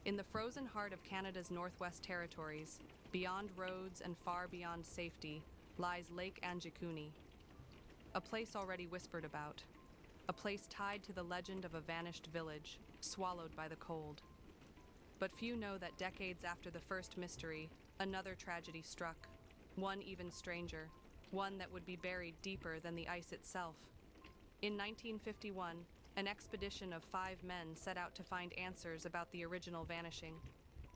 In the frozen heart of Canada's Northwest Territories, beyond roads and far beyond safety, lies Lake Anjikuni, a place already whispered about, a place tied to the legend of a vanished village, swallowed by the cold. But few know that decades after the first mystery, another tragedy struck, one even stranger, one that would be buried deeper than the ice itself. In 1951, an expedition of 5 men set out to find answers about the original vanishing.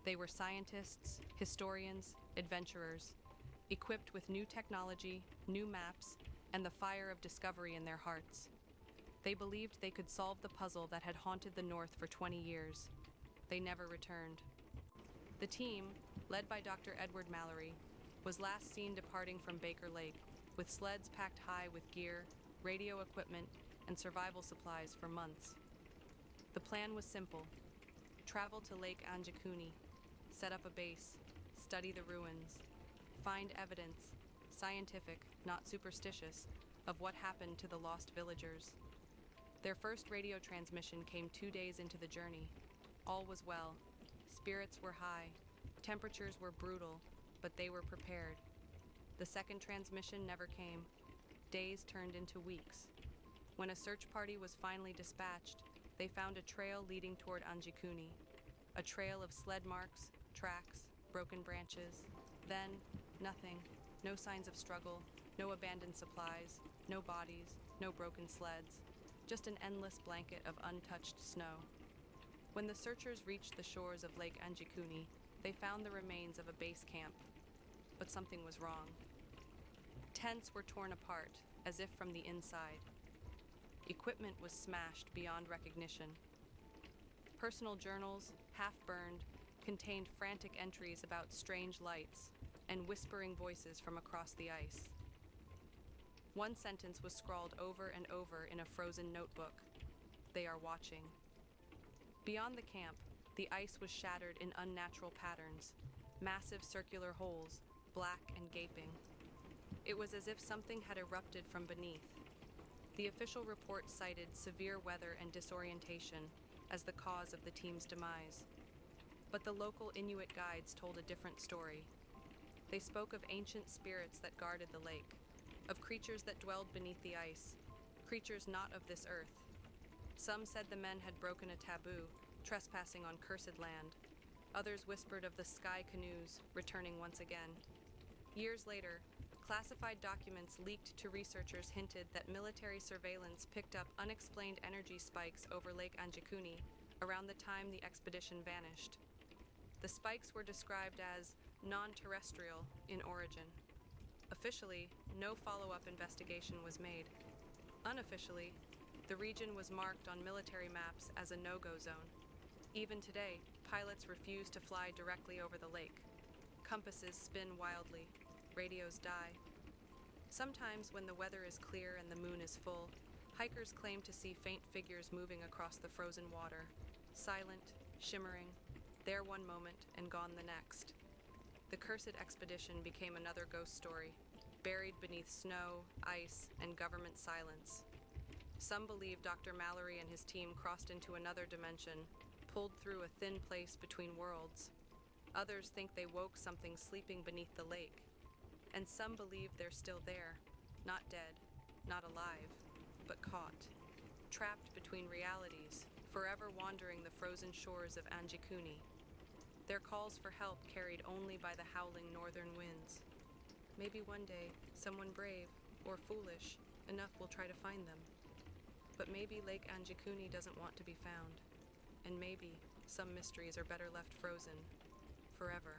They were scientists, historians, adventurers, equipped with new technology, new maps, and the fire of discovery in their hearts. They believed they could solve the puzzle that had haunted the North for 20 years. They never returned. The team, led by Dr. Edward Mallory, was last seen departing from Baker Lake, with sleds packed high with gear, radio equipment, and survival supplies for months. The plan was simple: travel to Lake Anjikuni, set up a base, study the ruins, find evidence, scientific, not superstitious, of what happened to the lost villagers. Their first radio transmission came 2 days into the journey. All was well. Spirits were high. Temperatures were brutal, but they were prepared. The second transmission never came. Days turned into weeks. When a search party was finally dispatched, they found a trail leading toward Anjikuni, a trail of sled marks, tracks, broken branches. Then, nothing. No signs of struggle, no abandoned supplies, no bodies, no broken sleds, just an endless blanket of untouched snow. When the searchers reached the shores of Lake Anjikuni, they found the remains of a base camp. But something was wrong. Tents were torn apart, as if from the inside. Equipment was smashed beyond recognition. Personal journals, half-burned, contained frantic entries about strange lights and whispering voices from across the ice. One sentence was scrawled over and over in a frozen notebook: "They are watching." Beyond the camp, the ice was shattered in unnatural patterns, massive circular holes, black and gaping. It was as if something had erupted from beneath. The official report cited severe weather and disorientation as the cause of the team's demise. But the local Inuit guides told a different story. They spoke of ancient spirits that guarded the lake, of creatures that dwelled beneath the ice, creatures not of this earth. Some said the men had broken a taboo, trespassing on cursed land. Others whispered of the sky canoes returning once again. Years later, classified documents leaked to researchers hinted that military surveillance picked up unexplained energy spikes over Lake Anjikuni around the time the expedition vanished. The spikes were described as non-terrestrial in origin. Officially, no follow-up investigation was made. Unofficially, the region was marked on military maps as a no-go zone. Even today, pilots refuse to fly directly over the lake. Compasses spin wildly. Radios die. Sometimes, when the weather is clear and the moon is full, hikers claim to see faint figures moving across the frozen water, silent, shimmering, there one moment and gone the next. The cursed expedition became another ghost story, buried beneath snow, ice, and government silence. Some believe Dr. Mallory and his team crossed into another dimension, pulled through a thin place between worlds. Others think they woke something sleeping beneath the lake. And some believe they're still there, not dead, not alive, but caught, trapped between realities, forever wandering the frozen shores of Anjikuni. Their calls for help carried only by the howling northern winds. Maybe one day, someone brave, or foolish, enough will try to find them. But maybe Lake Anjikuni doesn't want to be found. And maybe some mysteries are better left frozen, forever.